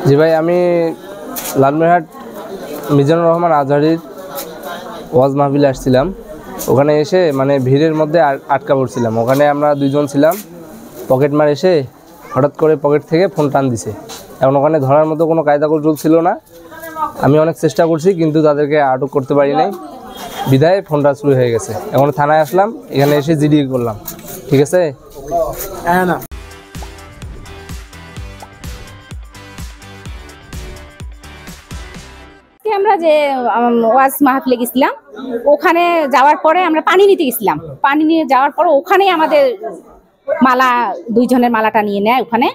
জি ভাই, আমি লালমনিরহাট মিজানুর রহমান আজহারির ওয়াজ মাহফিলে আসছিলাম। ওখানে এসে মানে ভিড়ের মধ্যে আটকা পড়ছিলাম। ওখানে আমরা দুইজন ছিলাম। পকেট মার এসে হঠাৎ করে পকেট থেকে ফোন টান দিছে। এখন ওখানে ধরার মতো কোনো কায়দা কৌশল ছিল না। আমি অনেক চেষ্টা করছি কিন্তু তাদেরকে আটক করতে পারি নাই, বিধায় ফোনটা চুরি হয়ে গেছে। এখন থানায় আসলাম, এখানে এসে জিডি করলাম। ঠিক আছে। হ্যাঁ না আমরা যে ওয়াজ মাহফিলে গেছিলাম, ওখানে যাওয়ার পরে আমরা পানি নিতে গেছিলাম। পানি নিয়ে যাওয়ার পরে ওখানেই আমাদের মালা, দুইজনের মালাটা নিয়ে নেয়। ওখানে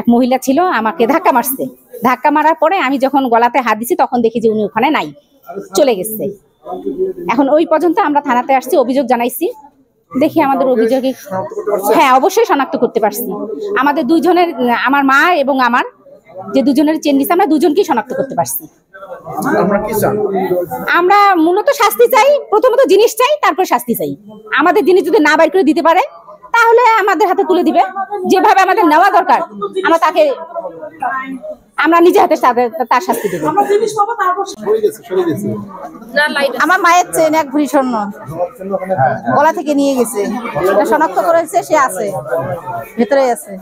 এক মহিলা ছিল, আমাকে ধাক্কা মারছে। ধাক্কা মারার পরে আমি যখন গলাতে হাত দিছি তখন দেখি যে উনি ওখানে নাই, চলে গেছে। এখন ওই পর্যন্ত আমরা থানাতে আসছি, অভিযোগ জানাইছি। দেখি আমাদের অভিযোগে হ্যাঁ অবশ্যই শনাক্ত করতে পারছি। আমাদের দুইজনের, আমার মা এবং আমার যে দুজনের চেন দিছে, আমরা দুজনকেই শনাক্ত করতে পারছি। আমরা মূলত শাস্তি চাই, প্রথমত জিনিস চাই, তারপর শাস্তি চাই। আমাদের জিনিস যদি না বাইর করে দিতে পারে তাহলে আমাদের হাতে তুলে দিবে। যেভাবে আমাদের নেওয়া দরকার আমরা নিজে হাতে তার শাস্তি দেব। আমার মায়ের চেন এক ভরি স্বর্ণ গলা থেকে নিয়ে গেছে, এটা শনাক্ত করেছে, সে আছে ভেতরে আছে।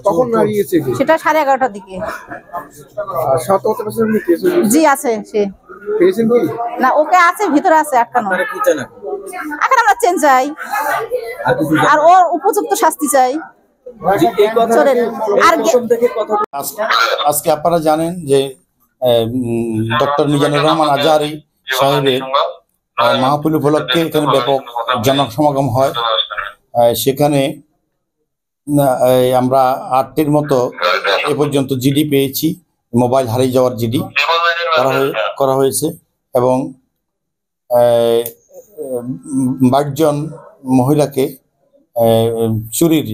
কখন হারিয়েছে? সেটা 11:30টার দিকে। জি আছে, সে না, ওকে আছে, ভিতরে আছে আটকানো। এখন আমরা চেন চাই আর ওর উপযুক্ত শাস্তি চাই। আজকে আপনারা জানেন যে ডক্টর মিজানুর রহমান আজহারি সাহেবের মাহফিল উপলক্ষে এখানে ব্যাপক জনসমাগম হয়। সেখানে আমরা 8টির মতো এ পর্যন্ত জিডি পেয়েছি, মোবাইল হারিয়ে যাওয়ার জিডি করা হয়েছে এবং 22 জন মহিলাকে চুরির,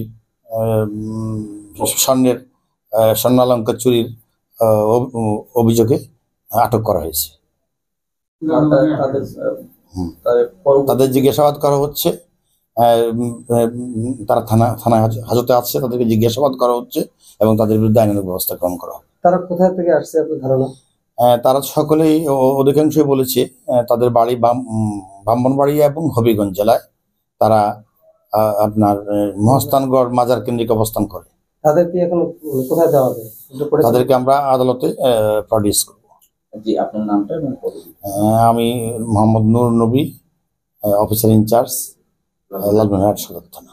স্বর্ণালঙ্কার চুরির অভিযোগে আটক করা হয়েছে। তাদের জিজ্ঞাসাবাদ করা হচ্ছে, তারা থানায় হাজতে আছে, তাদেরকে জিজ্ঞাসাবাদ করা হচ্ছে এবং তাদের বিরুদ্ধে আইনানুগ ব্যবস্থা গ্রহণ করা হবে। তারা কোথা থেকে আসছে আপনার ধারণা? তারা সকলেই, অধিকাংশই বলেছে তাদের বাড়ি ব্রাহ্মণবাড়িয়া এবং হবিগঞ্জ জেলায়। তারা আপনার মহাস্থানগড় মাজার কেন্দ্রিক অবস্থান করে। তাদেরকে এখন কোথায় দেওয়া হবে? তাদেরকে আমরা আদালতে প্রডিউস করব। জি, আপনার নামটা? আমি মোহাম্মদ নূর নবী, অফিসার ইনচার্জ, লালমনিরহাট সদর থানা।